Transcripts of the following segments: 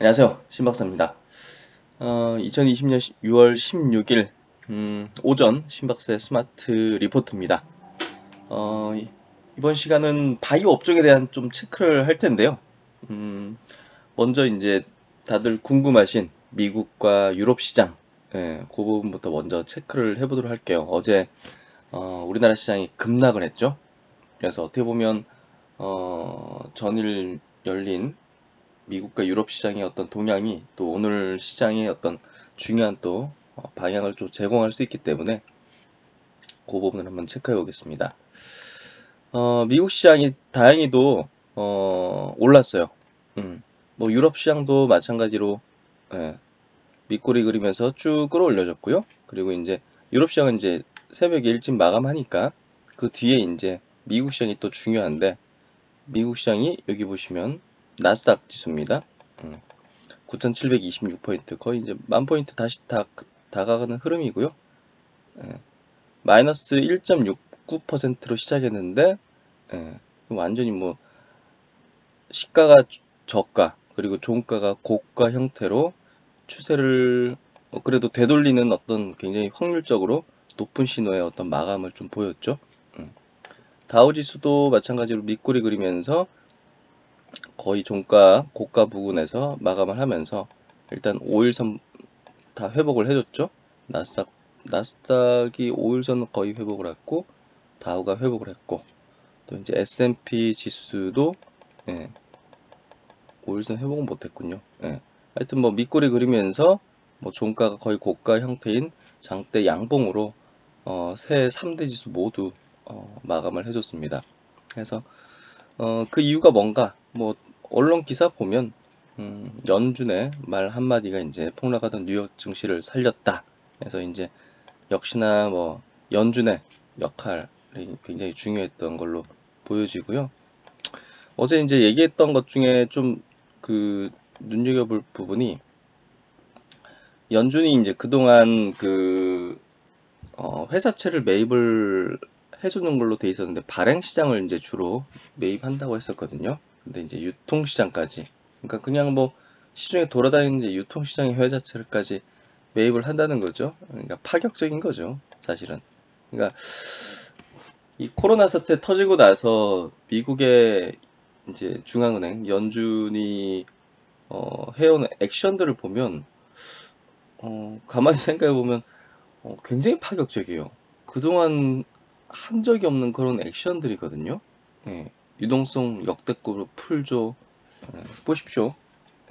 안녕하세요. 신박사입니다. 2020년 6월 16일 오전 신박사의 스마트 리포트입니다. 이번 시간은 바이오 업종에 대한 좀 체크를 할 텐데요. 먼저 이제 다들 궁금하신 미국과 유럽 시장, 그 부분부터 먼저 체크를 해보도록 할게요. 어제 우리나라 시장이 급락을 했죠. 그래서 어떻게 보면 전일 열린 미국과 유럽 시장의 어떤 동향이 또 오늘 시장의 어떤 중요한 또 방향을 좀 제공할 수 있기 때문에 그 부분을 한번 체크해 보겠습니다. 미국 시장이 다행히도 올랐어요. 뭐 유럽 시장도 마찬가지로 예, 밑꼬리 그리면서 쭉 끌어올려졌고요. 그리고 이제 유럽 시장은 이제 새벽에 일찍 마감하니까 그 뒤에 이제 미국 시장이 또 중요한데 미국 시장이 여기 보시면 나스닥 지수입니다. 9,726포인트 거의 이제 만 포인트 다시 다가가는 흐름이고요. 마이너스 1.69%로 시작했는데 완전히 뭐 시가가 저가 그리고 종가가 고가 형태로 추세를 그래도 되돌리는 어떤 굉장히 확률적으로 높은 신호의 어떤 마감을 좀 보였죠. 다우지수도 마찬가지로 밑꼬리 그리면서 거의 종가 고가 부근에서 마감을 하면서 일단 5일선 다 회복을 해줬죠. 나스닥이 5일선 거의 회복을 했고 다우가 회복을 했고 또 이제 S&P 지수도 예, 5일선 회복은 못했군요. 예. 하여튼 뭐 밑꼬리 그리면서 뭐 종가가 거의 고가 형태인 장대 양봉으로 새 3대 지수 모두 마감을 해줬습니다. 그래서 그 이유가 뭔가 뭐 언론 기사 보면 연준의 말 한마디가 이제 폭락하던 뉴욕 증시를 살렸다. 그래서 이제 역시나 뭐 연준의 역할이 굉장히 중요했던 걸로 보여지고요. 어제 이제 얘기했던 것 중에 좀 그 눈여겨볼 부분이 연준이 이제 그동안 그 회사채를 매입을 해주는 걸로 돼 있었는데 발행 시장을 이제 주로 매입한다고 했었거든요. 근데 이제 유통 시장까지 그러니까 그냥 뭐 시중에 돌아다니는 이제 유통 시장의 회사채를까지 매입을 한다는 거죠. 그러니까 파격적인 거죠, 사실은. 그러니까 이 코로나 사태 터지고 나서 미국의 이제 중앙은행 연준이 해온 액션들을 보면 가만히 생각해 보면 굉장히 파격적이에요. 그동안 한 적이 없는 그런 액션들이거든요. 예, 유동성 역대급으로 풀죠. 보십시오.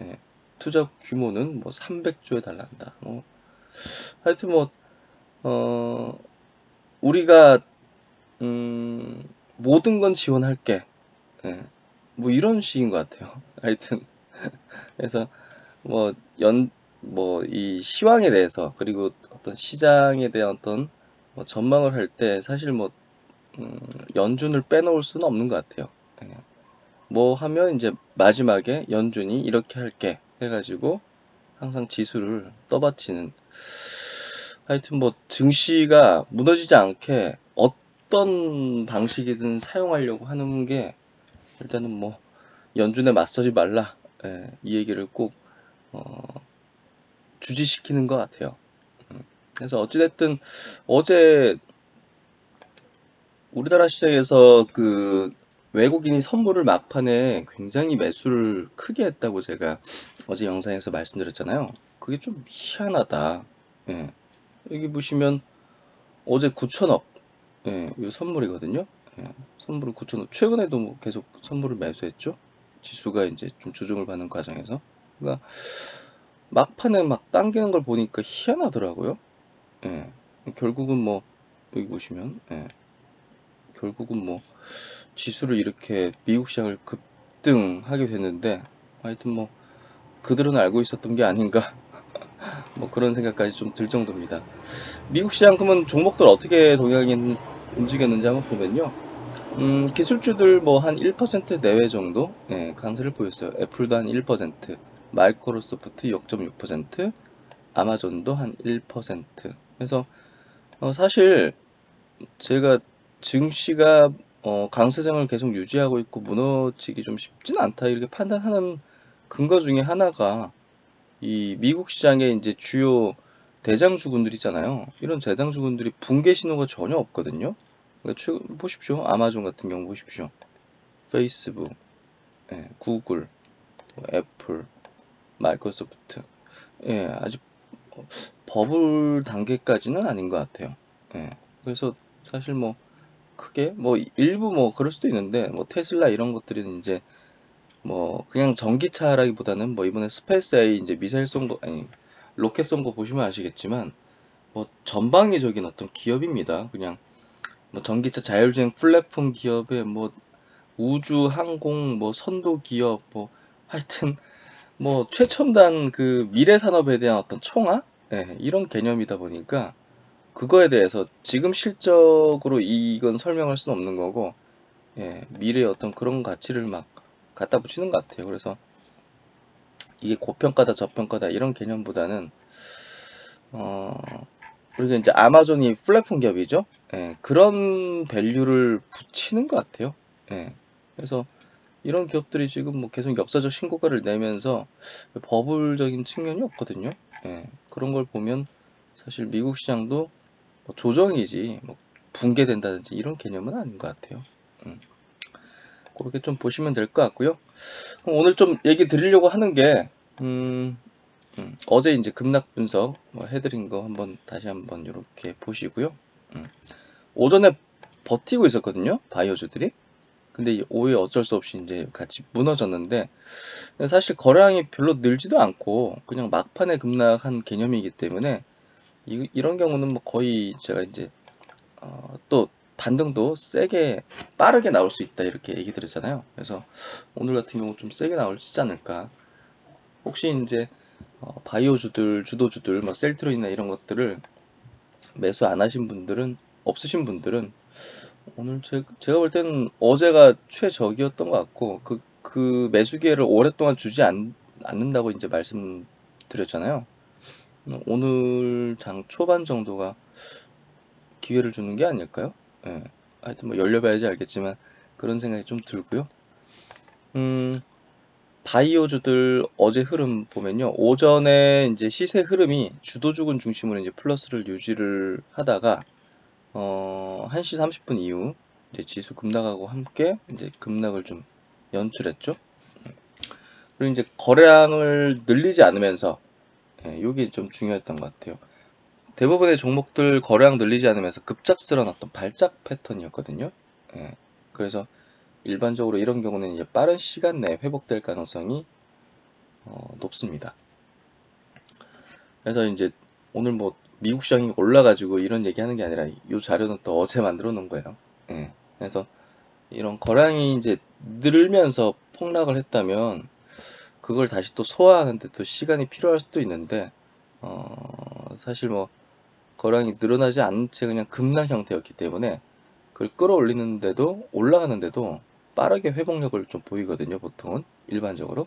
예, 투자 규모는 뭐 300조에 달한다. 뭐 하여튼 뭐 우리가 음, 모든 건 지원할게. 예, 뭐 이런 식인 것 같아요. 하여튼 그래서 뭐 뭐 이 시황에 대해서 그리고 어떤 시장에 대한 어떤 뭐 전망을 할 때 사실 뭐 연준을 빼놓을 수는 없는 것 같아요. 예. 뭐 하면 이제 마지막에 연준이 이렇게 할게 해가지고 항상 지수를 떠받치는 하여튼 뭐 증시가 무너지지 않게 어떤 방식이든 사용하려고 하는 게 일단은 뭐 연준에 맞서지 말라 이 얘기를 꼭 주지시키는 것 같아요. 그래서 어찌됐든 어제 우리나라 시장에서 그 외국인이 선물을 막판에 굉장히 매수를 크게 했다고 제가 어제 영상에서 말씀드렸잖아요. 그게 좀 희한하다. 예. 여기 보시면 어제 9천억 이 선물이거든요. 예. 선물을 9천억. 최근에도 뭐 계속 선물을 매수했죠. 지수가 이제 좀 조정을 받는 과정에서. 그러니까 막판에 막 당기는 걸 보니까 희한하더라고요. 예. 결국은 뭐 여기 보시면 결국은 뭐 지수를 이렇게 미국 시장을 급등하게 됐는데 하여튼 뭐 그들은 알고 있었던 게 아닌가 뭐 그런 생각까지 좀 들 정도입니다. 미국 시장 그러면 종목들 어떻게 동향이 움직였는지 한번 보면요. 기술주들 뭐 한 1% 내외 정도 강세를 보였어요. 애플도 한 1%, 마이크로소프트 0.6%, 아마존도 한 1%. 그래서 사실 제가 증시가 강세장을 계속 유지하고 있고 무너지기 좀 쉽진 않다 이렇게 판단하는 근거 중에 하나가 이 미국 시장에 이제 주요 대장주군들 있잖아요. 이런 대장주군들이 붕괴 신호가 전혀 없거든요. 그러니까 보십시오. 아마존 같은 경우 보십시오. 페이스북, 예, 구글, 뭐 애플, 마이크로소프트. 예, 아직 버블 단계까지는 아닌 것 같아요. 예, 그래서 사실 뭐 크게 뭐 일부 뭐 그럴 수도 있는데 뭐 테슬라 이런 것들은 이제 뭐 그냥 전기차라기보다는 뭐 이번에 스페이스 A 이제 미사일 쏜 거 아니 로켓 쏜 거 보시면 아시겠지만 뭐 전방위적인 어떤 기업입니다. 그냥 뭐 전기차 자율주행 플랫폼 기업에 뭐 우주 항공 뭐 선도 기업 뭐 하여튼 뭐 최첨단 그 미래 산업에 대한 어떤 총알 예, 이런 개념이다 보니까 그거에 대해서 지금 실적으로 이건 설명할 수는 없는 거고 예, 미래의 어떤 그런 가치를 막 갖다 붙이는 것 같아요. 그래서 이게 고평가다 저평가다 이런 개념보다는 그리고 이제 아마존이 플랫폼 기업이죠. 예, 그런 밸류를 붙이는 것 같아요. 예, 그래서 이런 기업들이 지금 뭐 계속 역사적 신고가를 내면서 버블적인 측면이 없거든요. 예, 그런 걸 보면 사실 미국 시장도 뭐 조정이지 뭐 붕괴된다든지 이런 개념은 아닌 것 같아요. 그렇게 좀 보시면 될 것 같고요. 오늘 좀 얘기 드리려고 하는 게 어제 이제 급락 분석 뭐 해드린 거 한번 다시 한번 이렇게 보시고요. 오전에 버티고 있었거든요. 바이오주들이. 근데 오후에 어쩔 수 없이 이제 같이 무너졌는데 사실 거래량이 별로 늘지도 않고 그냥 막판에 급락한 개념이기 때문에 이런 경우는 뭐 거의 제가 이제 또 반등도 세게 빠르게 나올 수 있다 이렇게 얘기 드렸잖아요. 그래서 오늘 같은 경우 좀 세게 나올 수 있지 않을까. 혹시 이제 바이오주들, 주도주들, 뭐 셀트로이나 이런 것들을 매수 안 하신 분들은 없으신 분들은 오늘 제가 볼 때는 어제가 최적이었던 것 같고 그 매수 기회를 오랫동안 주지 않는다고 이제 말씀드렸잖아요. 오늘 장 초반 정도가 기회를 주는 게 아닐까요? 예. 하여튼 뭐 열려봐야지 알겠지만 그런 생각이 좀 들고요. 바이오주들 어제 흐름 보면요. 오전에 이제 시세 흐름이 주도주군 중심으로 이제 플러스를 유지를 하다가 1시 30분 이후 이제 지수 급락하고 함께 이제 급락을 좀 연출했죠. 그리고 이제 거래량을 늘리지 않으면서 예, 요게 좀 중요했던 것 같아요. 대부분의 종목들 거래량 늘리지 않으면서 급작스러운 어떤 발작 패턴이었거든요. 예, 그래서 일반적으로 이런 경우는 이제 빠른 시간 내에 회복될 가능성이 높습니다. 그래서 이제 오늘 뭐 미국 시장이 올라가지고 이런 얘기하는 게 아니라 이 자료는 또 어제 만들어 놓은 거예요. 예, 그래서 이런 거량이 이제 늘면서 폭락을 했다면 그걸 다시 또 소화하는데 또 시간이 필요할 수도 있는데 사실 뭐 거량이 늘어나지 않은 채 그냥 급락 형태였기 때문에 그걸 끌어올리는데도 올라가는데도 빠르게 회복력을 좀 보이거든요. 보통은 일반적으로.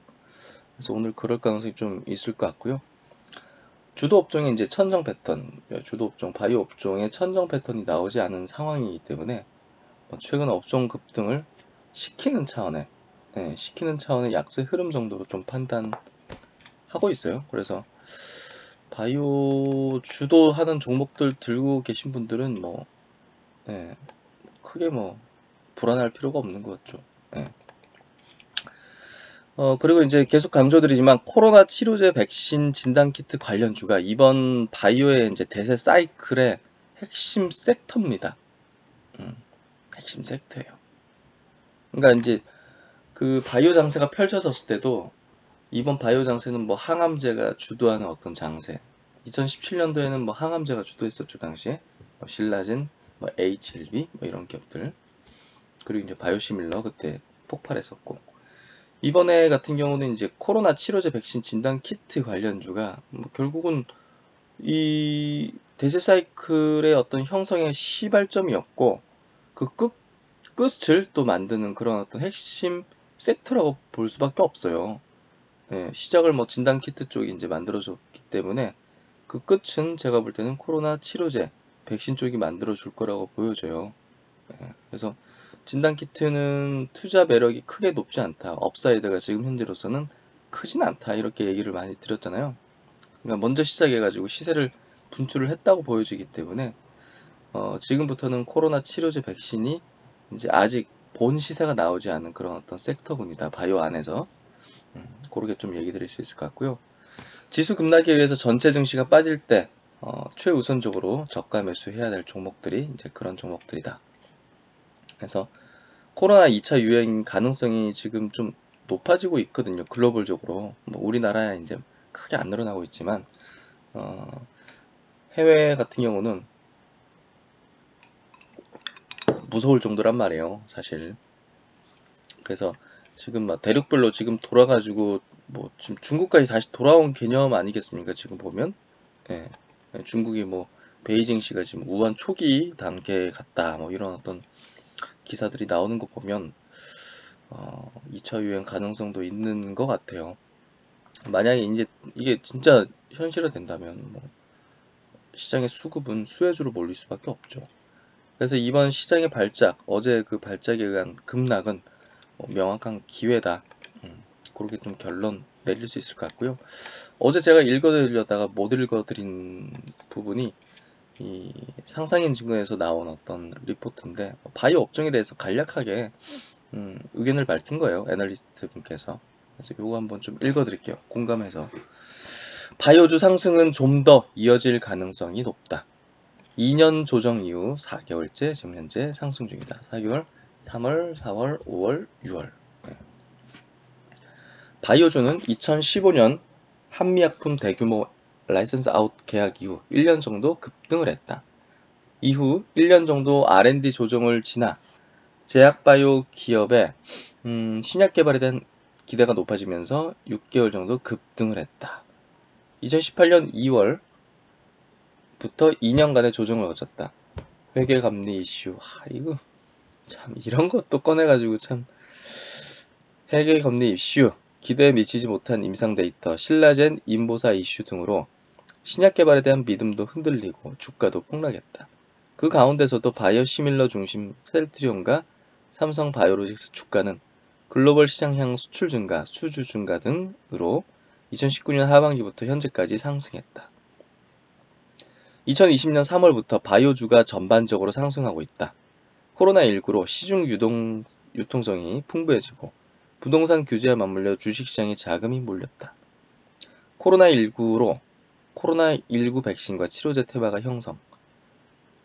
그래서 오늘 그럴 가능성이 좀 있을 것 같고요. 주도 업종이 이제 천정 패턴, 주도 업종, 바이오 업종의 천정 패턴이 나오지 않은 상황이기 때문에 최근 업종 급등을 시키는 차원의 시키는 차원의 약세 흐름 정도로 좀 판단하고 있어요. 그래서 바이오 주도하는 종목들 들고 계신 분들은 뭐 예, 크게 뭐 불안할 필요가 없는 것 같죠. 예. 그리고 이제 계속 강조드리지만 코로나 치료제 백신 진단키트 관련주가 이번 바이오의 이제 대세 사이클의 핵심 섹터입니다. 핵심 섹터예요. 그러니까 이제 그 바이오 장세가 펼쳐졌을 때도 이번 바이오 장세는 뭐 항암제가 주도하는 어떤 장세. 2017년도에는 뭐 항암제가 주도했었죠, 당시에. 뭐 신라진, 뭐 HLB, 뭐 이런 기업들. 그리고 이제 바이오시밀러 그때 폭발했었고. 이번에 같은 경우는 이제 코로나 치료제 백신 진단 키트 관련주가 뭐 결국은 이 대세 사이클의 어떤 형성의 시발점이었고 끝을 또 만드는 그런 어떤 핵심 섹터라고 볼 수밖에 없어요. 예, 시작을 뭐 진단 키트 쪽이 이제 만들어졌기 때문에 그 끝은 제가 볼 때는 코로나 치료제 백신 쪽이 만들어 줄 거라고 보여져요. 그래서 진단 키트는 투자 매력이 크게 높지 않다. 업사이드가 지금 현재로서는 크진 않다. 이렇게 얘기를 많이 드렸잖아요. 그러니까 먼저 시작해가지고 시세를 분출을 했다고 보여지기 때문에 지금부터는 코로나 치료제 백신이 이제 아직 본 시세가 나오지 않은 그런 어떤 섹터군이다. 바이오 안에서. 그렇게 좀 얘기 드릴 수 있을 것 같고요. 지수 급락에 의해서 전체 증시가 빠질 때 최우선적으로 저가 매수해야 될 종목들이 이제 그런 종목들이다. 그래서 코로나 2차 유행 가능성이 지금 좀 높아지고 있거든요. 글로벌적으로. 뭐 우리나라에 이제 크게 안 늘어나고 있지만 해외 같은 경우는 무서울 정도란 말이에요, 사실. 그래서 지금 막 대륙별로 지금 돌아가지고 뭐 지금 중국까지 다시 돌아온 개념 아니겠습니까? 지금 보면 예, 중국이 뭐 베이징시가 지금 우한 초기 단계에 갔다 뭐 이런 어떤 기사들이 나오는 거 보면 2차 유행 가능성도 있는 것 같아요. 만약에 이제 이게 진짜 현실화 된다면 뭐 시장의 수급은 수혜주로 몰릴 수밖에 없죠. 그래서 이번 시장의 발작, 어제 그 발작에 의한 급락은 명확한 기회다. 그렇게 좀 결론 내릴 수 있을 것 같고요. 어제 제가 읽어드리려다가 못 읽어드린 부분이 이 상상인증권에서 나온 어떤 리포트인데 바이오 업종에 대해서 간략하게 의견을 밝힌 거예요. 애널리스트 분께서. 그래서 요거 한번 좀 읽어드릴게요. 공감해서. 바이오주 상승은 좀 더 이어질 가능성이 높다. 2년 조정 이후 4개월째 지금 현재 상승 중이다. 4개월, 3월, 4월, 5월, 6월. 바이오주는 2015년 한미약품 대규모 라이선스 아웃 계약 이후 1년 정도 급등을 했다. 이후 1년 정도 R&D 조정을 지나 제약바이오 기업의 신약 개발에 대한 기대가 높아지면서 6개월 정도 급등을 했다. 2018년 2월부터 2년간의 조정을 거쳤다. 회계감리 이슈. 이거 참 이런 것도 꺼내가지고 참 회계감리 이슈, 기대에 미치지 못한 임상 데이터, 신라젠 인보사 이슈 등으로 신약 개발에 대한 믿음도 흔들리고 주가도 폭락했다. 그 가운데서도 바이오시밀러 중심 셀트리온과 삼성 바이오로직스 주가는 글로벌 시장향 수출 증가, 수주 증가 등으로 2019년 하반기부터 현재까지 상승했다. 2020년 3월부터 바이오주가 전반적으로 상승하고 있다. 코로나19로 시중 유통성이 풍부해지고 부동산 규제와 맞물려 주식시장에 자금이 몰렸다. 코로나19 백신과 치료제 테마가 형성,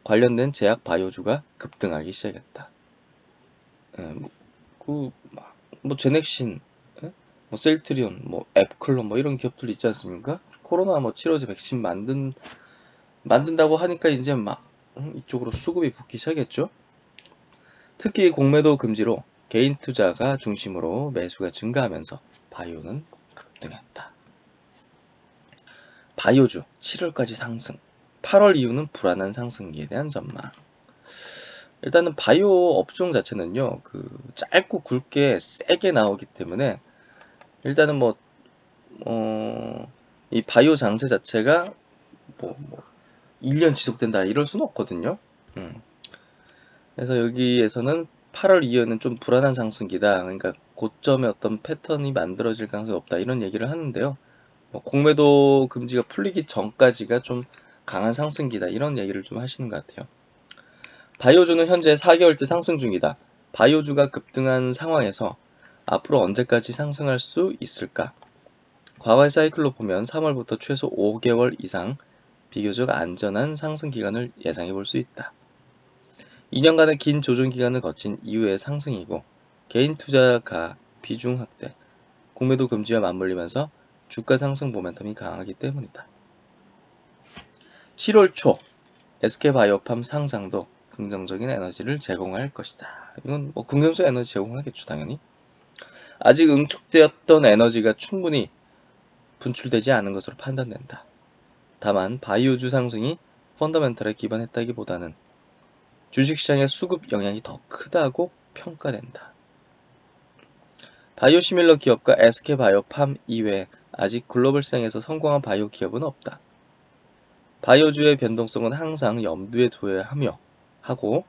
관련된 제약 바이오주가 급등하기 시작했다. 뭐 제넥신, 뭐 셀트리온, 뭐 앱클론 뭐 이런 기업들 있지 않습니까? 코로나 뭐 치료제 백신 만든다고 하니까 이제 막 이쪽으로 수급이 붙기 시작했죠. 특히 공매도 금지로 개인 투자가 중심으로 매수가 증가하면서 바이오는 급등했다. 바이오주 7월까지 상승, 8월 이후는 불안한 상승기에 대한 전망. 일단은 바이오 업종 자체는요, 짧고 굵게 세게 나오기 때문에 일단은 이 바이오 장세 자체가 1년 지속된다 이럴 수는 없거든요. 그래서 여기에서는 8월 이후는 좀 불안한 상승기다. 그러니까 고점의 어떤 패턴이 만들어질 가능성이 없다 이런 얘기를 하는데요. 공매도 금지가 풀리기 전까지가 좀 강한 상승기다 이런 얘기를 좀 하시는 것 같아요. 바이오주는 현재 4개월째 상승 중이다. 바이오주가 급등한 상황에서 앞으로 언제까지 상승할 수 있을까? 과거의 사이클로 보면 3월부터 최소 5개월 이상 비교적 안전한 상승 기간을 예상해 볼 수 있다. 2년간의 긴 조정 기간을 거친 이후의 상승이고 개인 투자가 비중 확대, 공매도 금지와 맞물리면서 주가 상승 모멘텀이 강하기 때문이다. 7월 초 SK바이오팜 상장도 긍정적인 에너지를 제공할 것이다. 이건 긍정적 에너지 제공하겠죠, 당연히. 아직 응축되었던 에너지가 충분히 분출되지 않은 것으로 판단된다. 다만 바이오주 상승이 펀더멘털에 기반했다기보다는 주식시장의 수급 영향이 더 크다고 평가된다. 바이오시밀러 기업과 SK바이오팜 이외에 아직 글로벌 시장에서 성공한 바이오 기업은 없다. 바이오주의 변동성은 항상 염두에 두어야 하고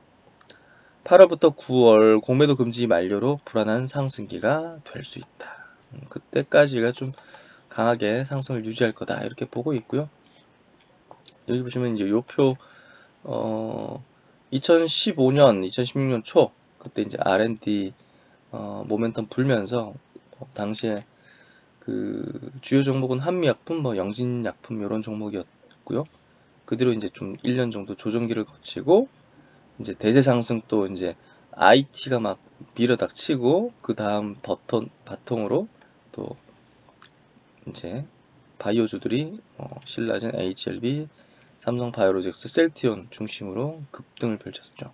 8월부터 9월 공매도 금지 만료로 불안한 상승기가 될 수 있다. 그때까지가 좀 강하게 상승을 유지할 거다 이렇게 보고 있고요. 여기 보시면 이제 요표 2015년, 2016년 초 그때 이제 R&D 모멘텀 불면서 당시에 그 주요 종목은 한미약품, 뭐 영진약품 이런 종목이었고요. 그 뒤로 이제 좀 1년 정도 조정기를 거치고 이제 대세 상승 또 이제 IT가 막 밀어닥치고 그 다음 바통으로 또 이제 바이오주들이 신라젠, HLB, 삼성바이오로직스, 셀트리온 중심으로 급등을 펼쳤죠.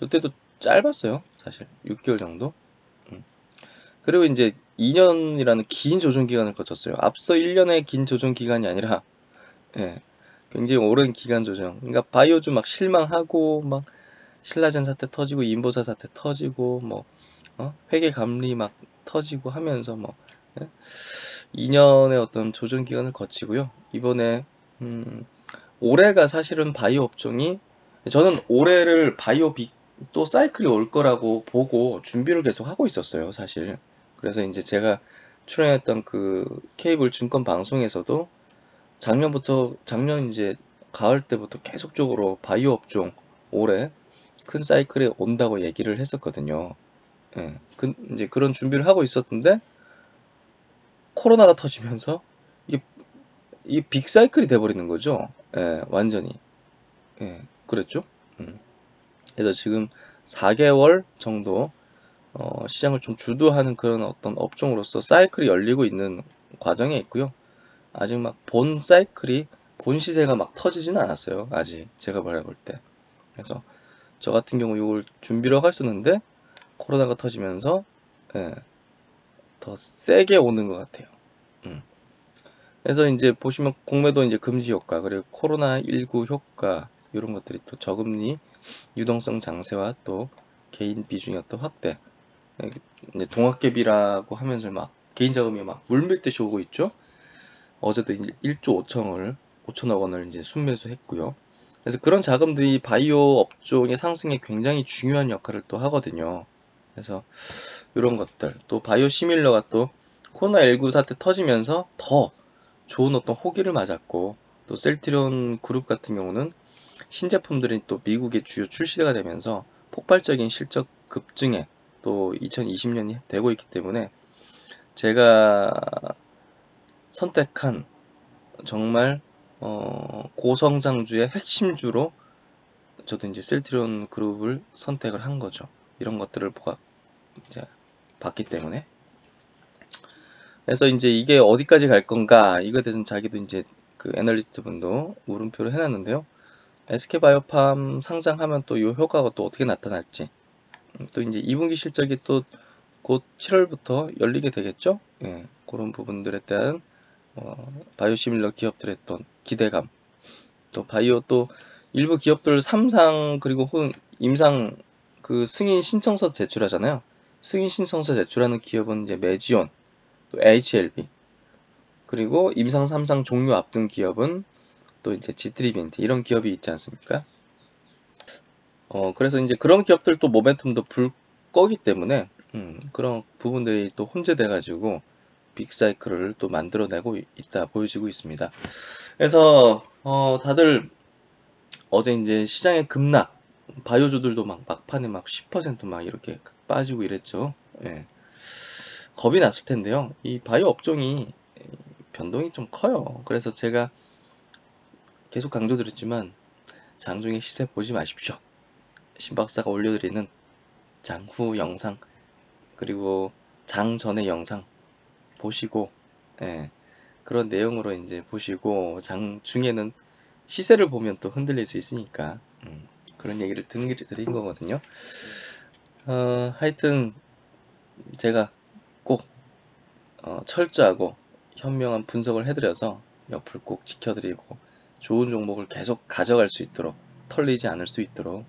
이때도 짧았어요, 사실 6개월 정도. 그리고 이제 2년이라는 긴 조정 기간을 거쳤어요. 앞서 1년의 긴 조정 기간이 아니라 예, 굉장히 오랜 기간 조정. 그러니까 바이오주 막 실망하고 막 신라젠 사태 터지고 인보사 사태 터지고 뭐 회계 감리 막 터지고 하면서 뭐 2년의 어떤 조정 기간을 거치고요. 이번에 올해가 사실은 바이오 업종이 저는 올해를 바이오 또 사이클이 올 거라고 보고 준비를 계속 하고 있었어요, 사실. 그래서 이제 제가 출연했던 그 케이블 증권 방송에서도 작년 이제 가을 때부터 계속적으로 바이오 업종 올해 큰 사이클이 온다고 얘기를 했었거든요. 예. 이제 그런 준비를 하고 있었는데 코로나가 터지면서 이게 이 빅사이클이 돼버리는 거죠. 예, 완전히. 예, 그랬죠. 그래서 지금 4개월 정도 시장을 좀 주도하는 그런 어떤 업종으로서 사이클이 열리고 있는 과정에 있고요. 아직 막 본 사이클이 본 시세가 막 터지지는 않았어요. 아직 제가 바라볼 때. 그래서 저 같은 경우 이걸 준비를 하고 있었는데 코로나가 터지면서 예, 더 세게 오는 것 같아요. 음. 그래서 이제 보시면 공매도 이제 금지 효과 그리고 코로나19 효과 이런 것들이 또 저금리 유동성 장세와 또 개인 비중의 어떤 확대 이제 동학개비라고 하면서 막 개인 자금이 막 물밀듯이 오고 있죠. 어제도 1조 5천억 원을 이제 순매수했고요. 그래서 그런 자금들이 바이오 업종의 상승에 굉장히 중요한 역할을 또 하거든요. 그래서 이런 것들 또 바이오 시밀러가 또 코로나19 사태 터지면서 더 좋은 어떤 호기를 맞았고 또 셀트리온 그룹 같은 경우는 신제품들이 또 미국의 주요 출시가 되면서 폭발적인 실적 급증에 또 2020년이 되고 있기 때문에 제가 선택한 정말 고성장주의 핵심주로 저도 이제 셀트리온 그룹을 선택을 한 거죠. 이런 것들을 이제 봤기 때문에. 그래서 이제 이게 어디까지 갈 건가 이거에 대해서는 자기도 이제 그 애널리스트 분도 물음표를 해놨는데요. SK바이오팜 상장하면 또 이 효과가 또 어떻게 나타날지 또 이제 2분기 실적이 또 곧 7월부터 열리게 되겠죠. 예, 그런 부분들에 대한 바이오시밀러 기업들의 어떤 기대감 또 바이오 또 일부 기업들 3상 그리고 혹은 임상 그 승인 신청서 제출하잖아요. 승인 신청서 제출하는 기업은 이제 메지온 또 HLB 그리고 임상 3상 종료 앞둔 기업은 또 이제 지트리빈트 이런 기업이 있지 않습니까? 그래서 이제 그런 기업들도 모멘텀도 불 거기 때문에 그런 부분들이 또 혼재돼 가지고 빅사이클을 또 만들어내고 있다 보여지고 있습니다. 그래서 다들 어제 이제 시장의 급락 바이오주들도 막 막판에 막 10%막 이렇게 빠지고 이랬죠. 예. 겁이 났을 텐데요. 이 바이오 업종이 변동이 좀 커요. 그래서 제가 계속 강조드렸지만 장중에 시세 보지 마십시오. 신박사가 올려드리는 장후 영상 그리고 장 전의 영상 보시고 예, 그런 내용으로 이제 보시고 장 중에는 시세를 보면 또 흔들릴 수 있으니까 그런 얘기를 드린 거거든요. 하여튼 제가 꼭 철저하고 현명한 분석을 해드려서 옆을 꼭 지켜드리고 좋은 종목을 계속 가져갈 수 있도록 털리지 않을 수 있도록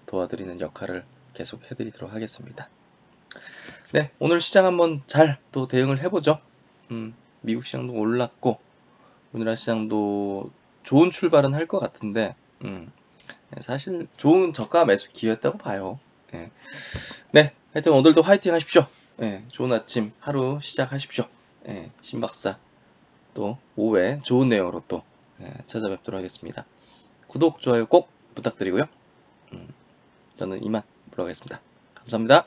도와드리는 역할을 계속 해드리도록 하겠습니다. 네, 오늘 시장 한번 잘 또 대응을 해보죠. 미국 시장도 올랐고 우리나라 시장도 좋은 출발은 할 것 같은데 사실 좋은 저가 매수 기회였다고 봐요. 예. 네, 하여튼 오늘도 화이팅 하십시오. 예, 좋은 아침 하루 시작하십시오. 예, 신박사 또 오후에 좋은 내용으로 또 찾아뵙도록 하겠습니다. 구독, 좋아요 꼭 부탁드리고요. 저는 이만 물러가겠습니다. 감사합니다.